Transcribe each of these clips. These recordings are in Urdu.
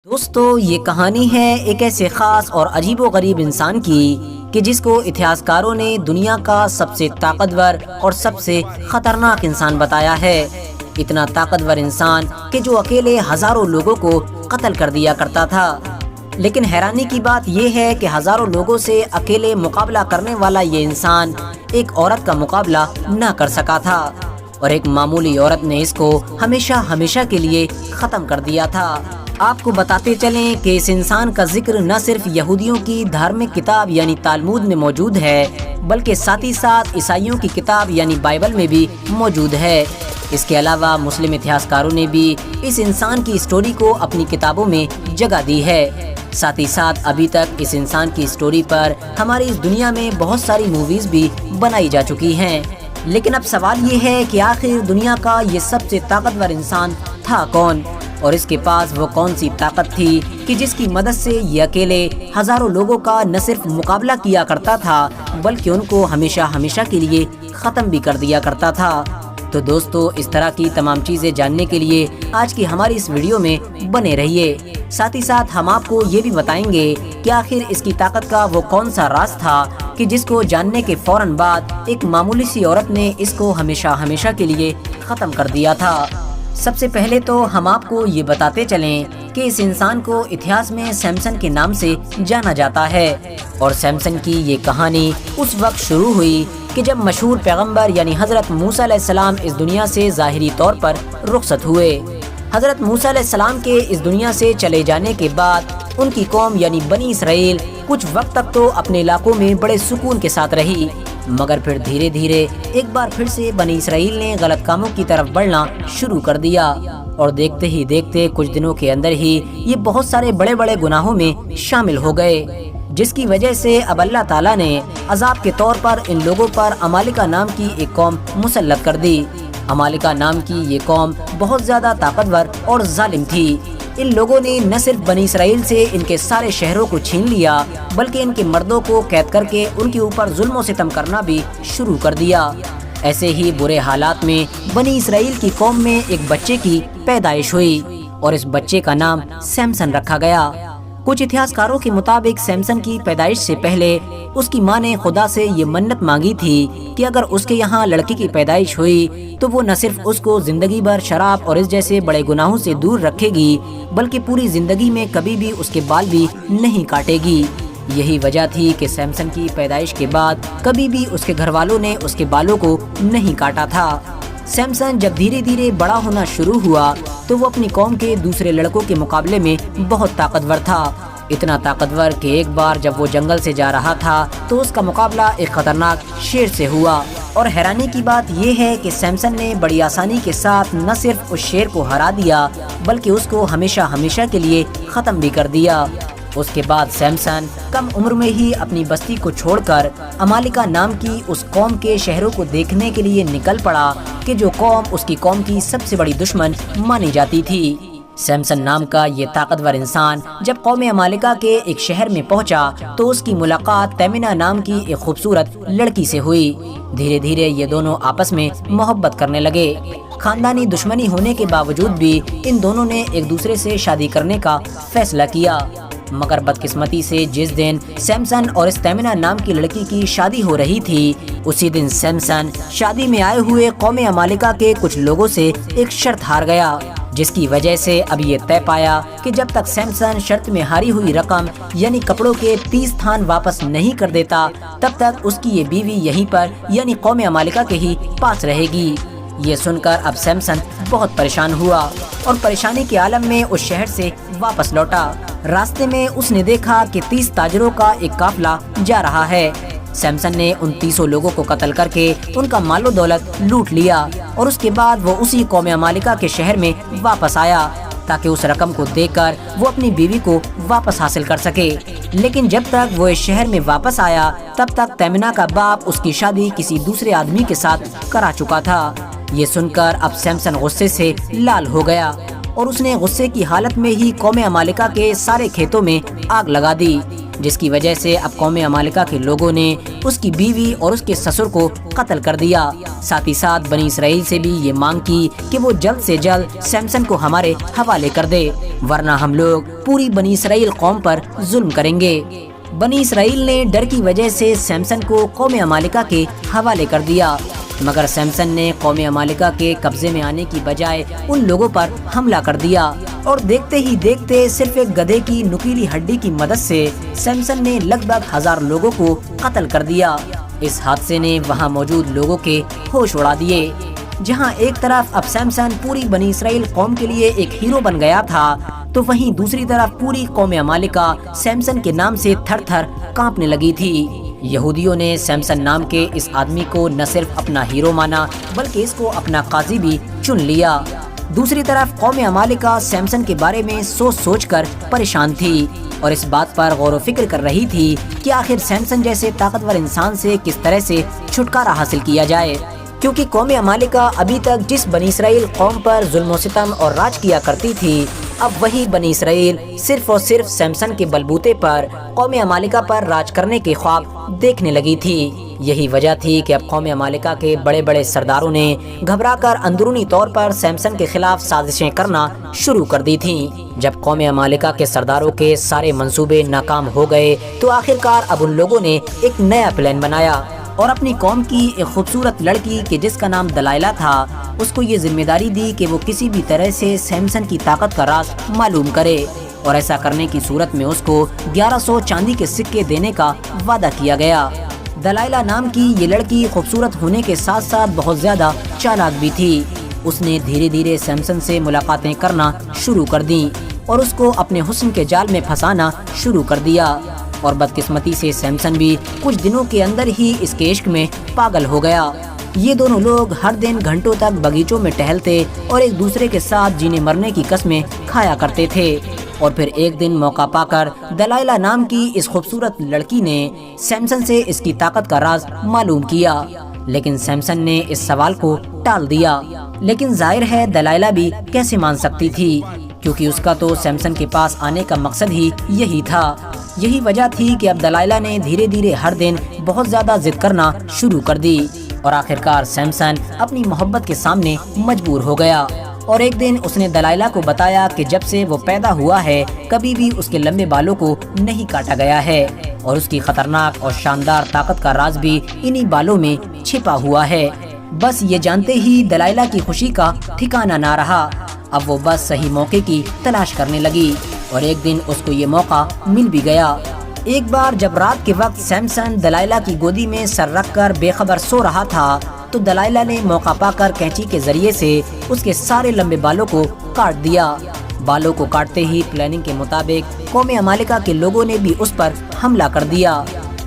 دوستو، یہ کہانی ہے ایک ایسے خاص اور عجیب و غریب انسان کی کہ جس کو اتہاسکاروں نے دنیا کا سب سے طاقتور اور سب سے خطرناک انسان بتایا ہے۔ اتنا طاقتور انسان کہ جو اکیلے ہزاروں لوگوں کو قتل کر دیا کرتا تھا۔ لیکن حیرانی کی بات یہ ہے کہ ہزاروں لوگوں سے اکیلے مقابلہ کرنے والا یہ انسان ایک عورت کا مقابلہ نہ کر سکا تھا، اور ایک معمولی عورت نے اس کو ہمیشہ کے لیے ختم کر دیا تھا۔ آپ کو بتاتے چلیں کہ اس انسان کا ذکر نہ صرف یہودیوں کی دھارمک کتاب یعنی تالمود میں موجود ہے، بلکہ ساتھ ہی ساتھ عیسائیوں کی کتاب یعنی بائبل میں بھی موجود ہے۔ اس کے علاوہ مسلم اتہاسکاروں نے بھی اس انسان کی اسٹوری کو اپنی کتابوں میں جگہ دی ہے۔ ساتھ ہی ساتھ ابھی تک اس انسان کی اسٹوری پر ہماری اس دنیا میں بہت ساری موویز بھی بنائی جا چکی ہیں۔ لیکن اب سوال یہ ہے کہ آخر دنیا کا یہ سب سے طاقتور انسان تھا کون، اور اس کے پاس وہ کون سی طاقت تھی کہ جس کی مدد سے یہ اکیلے ہزاروں لوگوں کا نہ صرف مقابلہ کیا کرتا تھا بلکہ ان کو ہمیشہ کے لیے ختم بھی کر دیا کرتا تھا۔ تو دوستو، اس طرح کی تمام چیزیں جاننے کے لیے آج کی ہماری اس ویڈیو میں بنے رہیے۔ ساتھ ہی ساتھ ہم آپ کو یہ بھی بتائیں گے کہ آخر اس کی طاقت کا وہ کون سا راز تھا کہ جس کو جاننے کے فوراً بعد ایک معمولی سی عورت نے اس کو ہمیشہ کے لیے ختم کر دیا تھا۔ سب سے پہلے تو ہم آپ کو یہ بتاتے چلیں کہ اس انسان کو اتہاس میں سیمسن کے نام سے جانا جاتا ہے، اور سیمسن کی یہ کہانی اس وقت شروع ہوئی کہ جب مشہور پیغمبر یعنی حضرت موسیٰ علیہ السلام اس دنیا سے ظاہری طور پر رخصت ہوئے۔ حضرت موسیٰ علیہ السلام کے اس دنیا سے چلے جانے کے بعد ان کی قوم یعنی بنی اسرائیل کچھ وقت تک تو اپنے علاقوں میں بڑے سکون کے ساتھ رہی، مگر پھر دھیرے ایک بار پھر سے بنی اسرائیل نے غلط کاموں کی طرف بڑھنا شروع کر دیا، اور دیکھتے ہی دیکھتے کچھ دنوں کے اندر ہی یہ بہت سارے بڑے گناہوں میں شامل ہو گئے، جس کی وجہ سے اب اللہ تعالیٰ نے عذاب کے طور پر ان لوگوں پر عمالقہ نام کی ایک قوم مسلط کر دی۔ عمالقہ نام کی یہ قوم بہت زیادہ طاقتور اور ظالم تھی۔ ان لوگوں نے نہ صرف بنی اسرائیل سے ان کے سارے شہروں کو چھین لیا بلکہ ان کے مردوں کو قید کر کے ان کے اوپر ظلم و ستم کرنا بھی شروع کر دیا۔ ایسے ہی برے حالات میں بنی اسرائیل کی قوم میں ایک بچے کی پیدائش ہوئی، اور اس بچے کا نام سیمسن رکھا گیا۔ کچھ اتہاسکاروں کے مطابق سیمسن کی پیدائش سے پہلے اس کی ماں نے خدا سے یہ منت مانگی تھی کہ اگر اس کے یہاں لڑکی کی پیدائش ہوئی تو وہ نہ صرف اس کو زندگی بھر شراب اور اس جیسے بڑے گناہوں سے دور رکھے گی بلکہ پوری زندگی میں کبھی بھی اس کے بال بھی نہیں کاٹے گی۔ یہی وجہ تھی کہ سیمسن کی پیدائش کے بعد کبھی بھی اس کے گھر والوں نے اس کے بالوں کو نہیں کاٹا تھا۔ سیمسن جب دھیرے بڑا ہونا شروع ہوا تو وہ اپنی قوم کے دوسرے لڑکوں کے مقابلے میں بہت طاقتور تھا، اتنا طاقتور کہ ایک بار جب وہ جنگل سے جا رہا تھا تو اس کا مقابلہ ایک خطرناک شیر سے ہوا، اور حیرانی کی بات یہ ہے کہ سیمسن نے بڑی آسانی کے ساتھ نہ صرف اس شیر کو ہرا دیا بلکہ اس کو ہمیشہ کے لیے ختم بھی کر دیا۔ اس کے بعد سیمسن کم عمر میں ہی اپنی بستی کو چھوڑ کر عمالقہ نام کی اس قوم کے شہروں کو دیکھنے کے لیے نکل پڑا کہ جو قوم اس کی قوم کی سب سے بڑی دشمن مانی جاتی تھی۔ سیمسن نام کا یہ طاقتور انسان جب قوم عمالقہ کے ایک شہر میں پہنچا تو اس کی ملاقات تیمنہ نام کی ایک خوبصورت لڑکی سے ہوئی۔ دھیرے یہ دونوں آپس میں محبت کرنے لگے۔ خاندانی دشمنی ہونے کے باوجود بھی ان دونوں نے ایک دوسرے سے شادی کرنے کا فیصلہ کیا، مگر بدقسمتی سے جس دن سیمسن اور اس تیمنہ نام کی لڑکی کی شادی ہو رہی تھی اسی دن سیمسن شادی میں آئے ہوئے قوم عمالقہ کے کچھ لوگوں سے ایک شرط ہار گیا، جس کی وجہ سے اب یہ طے پایا کہ جب تک سیمسن شرط میں ہاری ہوئی رقم یعنی کپڑوں کے 30 تھان واپس نہیں کر دیتا تب تک اس کی یہ بیوی یہیں پر یعنی قوم عمالقہ کے ہی پاس رہے گی۔ یہ سن کر اب سیمسن بہت پریشان ہوا اور پریشانی کے عالم میں اس شہر سے واپس لوٹا۔ راستے میں اس نے دیکھا کہ 30 تاجروں کا ایک قافلہ جا رہا ہے۔ سیمسن نے ان 30 لوگوں کو قتل کر کے ان کا مال و دولت لوٹ لیا، اور اس کے بعد وہ اسی قوم عمالقہ کے شہر میں واپس آیا تاکہ اس رقم کو دے کر وہ اپنی بیوی کو واپس حاصل کر سکے۔ لیکن جب تک وہ اس شہر میں واپس آیا تب تک تیمنہ کا باپ اس کی شادی کسی دوسرے آدمی کے ساتھ کرا چکا تھا۔ یہ سن کر اب سیمسن غصے سے لال ہو گیا، اور اس نے غصے کی حالت میں ہی قوم عمالقہ کے سارے کھیتوں میں آگ لگا دی۔ جس کی وجہ سے اب قوم عمالقہ کے لوگوں نے اس کی بیوی اور اس کے سسر کو قتل کر دیا۔ ساتھ ہی ساتھ بنی اسرائیل سے بھی یہ مانگ کی کہ وہ جلد سے جلد سمسن کو ہمارے حوالے کر دے، ورنہ ہم لوگ پوری بنی اسرائیل قوم پر ظلم کریں گے۔ بنی اسرائیل نے ڈر کی وجہ سے سمسن کو قوم عمالقہ کے حوالے کر دیا، مگر سمسن نے قوم عمالقہ کے قبضے میں آنے کی بجائے ان لوگوں پر حملہ کر دیا، اور دیکھتے ہی دیکھتے صرف ایک گدھے کی نکیلی ہڈی کی مدد سے سمسن نے لگ بھگ 1000 لوگوں کو قتل کر دیا۔ اس حادثے نے وہاں موجود لوگوں کے ہوش اڑا دیے۔ جہاں ایک طرف اب سمسن پوری بنی اسرائیل قوم کے لیے ایک ہیرو بن گیا تھا، تو وہیں دوسری طرف پوری قوم عمالقہ سمسن کے نام سے تھر تھر کانپنے لگی تھی۔ یہودیوں نے سمسن نام کے اس آدمی کو نہ صرف اپنا ہیرو مانا بلکہ اس کو اپنا قاضی بھی چن لیا۔ دوسری طرف قوم عمالقہ سمسن کے بارے میں سوچ سوچ کر پریشان تھی اور اس بات پر غور و فکر کر رہی تھی کہ آخر سمسن جیسے طاقتور انسان سے کس طرح سے چھٹکارا حاصل کیا جائے، کیونکہ قوم عمالقہ ابھی تک جس بنی اسرائیل قوم پر ظلم و ستم اور راج کیا کرتی تھی، اب وہی بنی اسرائیل صرف اور صرف سمسن کے بلبوتے پر قوم عمالقہ پر راج کرنے کے خواب دیکھنے لگی تھی۔ یہی وجہ تھی کہ اب قوم عمالقہ کے بڑے بڑے سرداروں نے گھبرا کر اندرونی طور پر سمسن کے خلاف سازشیں کرنا شروع کر دی تھیں۔ جب قوم عمالقہ کے سرداروں کے سارے منصوبے ناکام ہو گئے تو آخرکار اب ان لوگوں نے ایک نیا پلان بنایا اور اپنی قوم کی ایک خوبصورت لڑکی کہ جس کا نام دلائلہ تھا، اس کو یہ ذمہ داری دی کہ وہ کسی بھی طرح سے سمسن کی طاقت کا راز معلوم کرے، اور ایسا کرنے کی صورت میں اس کو 1100 چاندی کے سکے دینے کا وعدہ کیا گیا۔ دلائلہ نام کی یہ لڑکی خوبصورت ہونے کے ساتھ ساتھ بہت زیادہ چالاک بھی تھی۔ اس نے دھیرے دھیرے سمسن سے ملاقاتیں کرنا شروع کر دیں اور اس کو اپنے حسن کے جال میں پھنسانا شروع کر دیا، اور بدقسمتی سے سمسن بھی کچھ دنوں کے اندر ہی اس کے عشق میں پاگل ہو گیا۔ یہ دونوں لوگ ہر دن گھنٹوں تک باغیچوں میں ٹہلتے اور ایک دوسرے کے ساتھ جینے مرنے کی قسمیں کھایا کرتے تھے، اور پھر ایک دن موقع پا کر دلائلہ نام کی اس خوبصورت لڑکی نے سمسن سے اس کی طاقت کا راز معلوم کیا، لیکن سمسن نے اس سوال کو ٹال دیا۔ لیکن ظاہر ہے دلائلہ بھی کیسے مان سکتی تھی، کیونکہ اس کا تو سمسن کے پاس آنے کا مقصد ہی یہی تھا۔ یہی وجہ تھی کہ اب دلائلہ نے دھیرے دھیرے ہر دن بہت زیادہ ضد کرنا شروع کر دی، اور آخرکار سمسن اپنی محبت کے سامنے مجبور ہو گیا، اور ایک دن اس نے دلائلہ کو بتایا کہ جب سے وہ پیدا ہوا ہے کبھی بھی اس کے لمبے بالوں کو نہیں کاٹا گیا ہے، اور اس کی خطرناک اور شاندار طاقت کا راز بھی انہی بالوں میں چھپا ہوا ہے۔ بس یہ جانتے ہی دلائلہ کی خوشی کا ٹھکانہ نہ رہا۔ اب وہ بس صحیح موقع کی تلاش کرنے لگی، اور ایک دن اس کو یہ موقع مل بھی گیا۔ ایک بار جب رات کے وقت سمسن دلائلہ کی گودی میں سر رکھ کر بے خبر سو رہا تھا، تو دلائلہ نے موقع پا کر کینچی کے ذریعے سے اس کے سارے لمبے بالوں کو کاٹ دیا۔ بالوں کو کاٹتے ہی پلاننگ کے مطابق قوم عمالقہ کے لوگوں نے بھی اس پر حملہ کر دیا،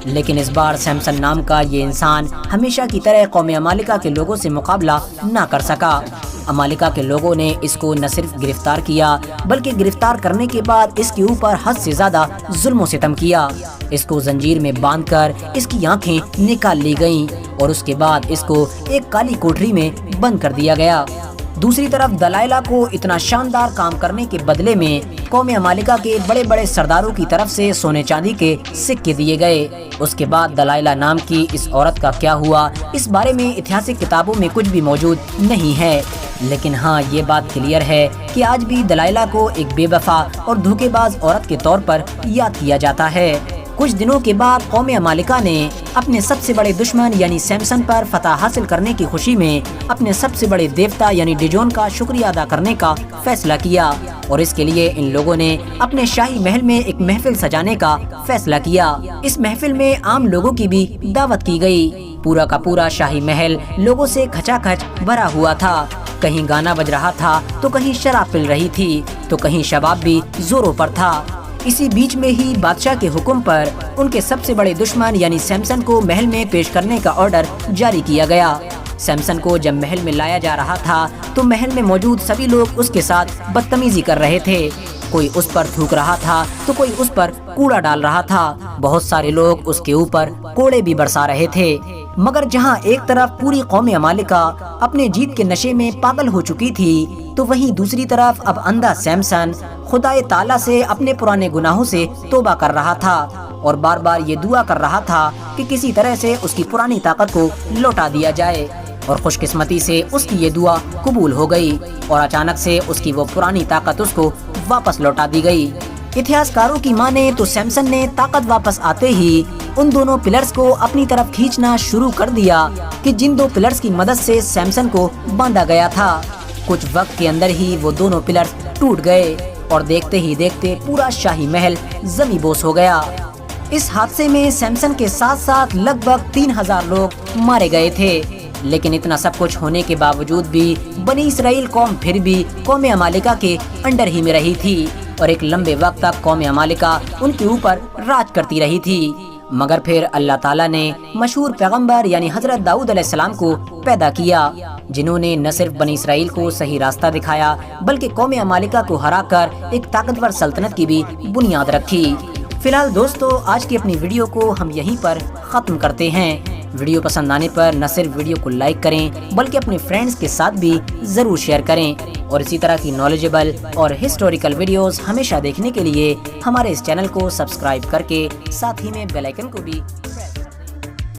لیکن اس بار سمسن نام کا یہ انسان ہمیشہ کی طرح قوم عمالقہ کے لوگوں سے مقابلہ نہ کر سکا۔ عمالقہ کے لوگوں نے اس کو نہ صرف گرفتار کیا بلکہ گرفتار کرنے کے بعد اس کے اوپر حد سے زیادہ ظلم و ستم کیا۔ اس کو زنجیر میں باندھ کر اس کی آنکھیں نکال لی گئیں، اور اس کے بعد اس کو ایک کالی کوٹری میں بند کر دیا گیا۔ دوسری طرف دلائلہ کو اتنا شاندار کام کرنے کے بدلے میں قوم عمالقہ کے بڑے بڑے سرداروں کی طرف سے سونے چاندی کے سکے دیے گئے۔ اس کے بعد دلائلہ نام کی اس عورت کا کیا ہوا، اس بارے میں اتہاسک کتابوں میں کچھ بھی موجود نہیں ہے، لیکن ہاں یہ بات کلیئر ہے کہ آج بھی دلائلہ کو ایک بے وفا اور دھوکے باز عورت کے طور پر یاد کیا جاتا ہے۔ کچھ دنوں کے بعد قوم عمالقہ نے اپنے سب سے بڑے دشمن یعنی سمسن پر فتح حاصل کرنے کی خوشی میں اپنے سب سے بڑے دیوتا یعنی ڈیجون کا شکریہ ادا کرنے کا فیصلہ کیا، اور اس کے لیے ان لوگوں نے اپنے شاہی محل میں ایک محفل سجانے کا فیصلہ کیا۔ اس محفل میں عام لوگوں کی بھی دعوت کی گئی۔ پورا کا پورا شاہی محل لوگوں سے کھچا کھچ بھرا ہوا تھا۔ کہیں گانا بج رہا تھا تو کہیں شراب پل رہی تھی تو کہیں شباب بھی زوروں پر تھا۔ اسی بیچ میں ہی بادشاہ کے حکم پر ان کے سب سے بڑے دشمن یعنی سمسن کو محل میں پیش کرنے کا آرڈر جاری کیا گیا۔ سمسن کو جب محل میں لایا جا رہا تھا تو محل میں موجود سبھی لوگ اس کے ساتھ بدتمیزی کر رہے تھے۔ کوئی اس پر تھوک رہا تھا تو کوئی اس پر کوڑا ڈال رہا تھا۔ بہت سارے لوگ اس کے اوپر کوڑے بھی برسا رہے تھے۔ مگر جہاں ایک طرف پوری قوم عمالقہ اپنے جیت کے نشے میں پاگل ہو چکی تھی، تو وہیں دوسری طرف اب اندھا سمسن خدائے تعالیٰ سے اپنے پرانے گناہوں سے توبہ کر رہا تھا۔ اور بار بار یہ دعا کر رہا تھا کہ کسی طرح سے اس کی پرانی طاقت کو لوٹا دیا جائے، اور خوش قسمتی سے اس کی یہ دعا قبول ہو گئی اور اچانک سے اس کی وہ پرانی طاقت اس کو واپس لوٹا دی گئی۔ اتہاسکاروں کی مانے تو سیمسن نے طاقت واپس آتے ہی ان دونوں پلرز کو اپنی طرف کھینچنا شروع کر دیا کہ جن دو پلرز کی مدد سے سیمسن کو باندھا گیا تھا۔ کچھ وقت کے اندر ہی وہ دونوں پلرز ٹوٹ گئے اور دیکھتے ہی دیکھتے پورا شاہی محل زمیں بوس ہو گیا۔ اس حادثے میں سیمسن کے ساتھ ساتھ لگ بھگ 3000 لوگ مارے گئے تھے، لیکن اتنا سب کچھ ہونے کے باوجود بھی بنی اسرائیل قوم پھر بھی قوم عمالقہ کے انڈر ہی میں رہی تھی اور ایک لمبے وقت تک قوم عمالقہ ان کے اوپر راج کرتی رہی تھی۔ مگر پھر اللہ تعالیٰ نے مشہور پیغمبر یعنی حضرت داؤد علیہ السلام کو پیدا کیا، جنہوں نے نہ صرف بنی اسرائیل کو صحیح راستہ دکھایا بلکہ قوم عمالقہ کو ہرا کر ایک طاقتور سلطنت کی بھی بنیاد رکھی۔ فی الحال دوستو، آج کی اپنی ویڈیو کو ہم یہیں پر ختم کرتے ہیں۔ ویڈیو پسند آنے پر نہ صرف ویڈیو کو لائک کریں بلکہ اپنے فرینڈز کے ساتھ بھی ضرور شیئر کریں، اور اسی طرح کی نالجبل اور ہسٹوریکل ویڈیوز ہمیشہ دیکھنے کے لیے ہمارے اس چینل کو سبسکرائب کر کے ساتھ ہی میں بیل آئیکن کو بھی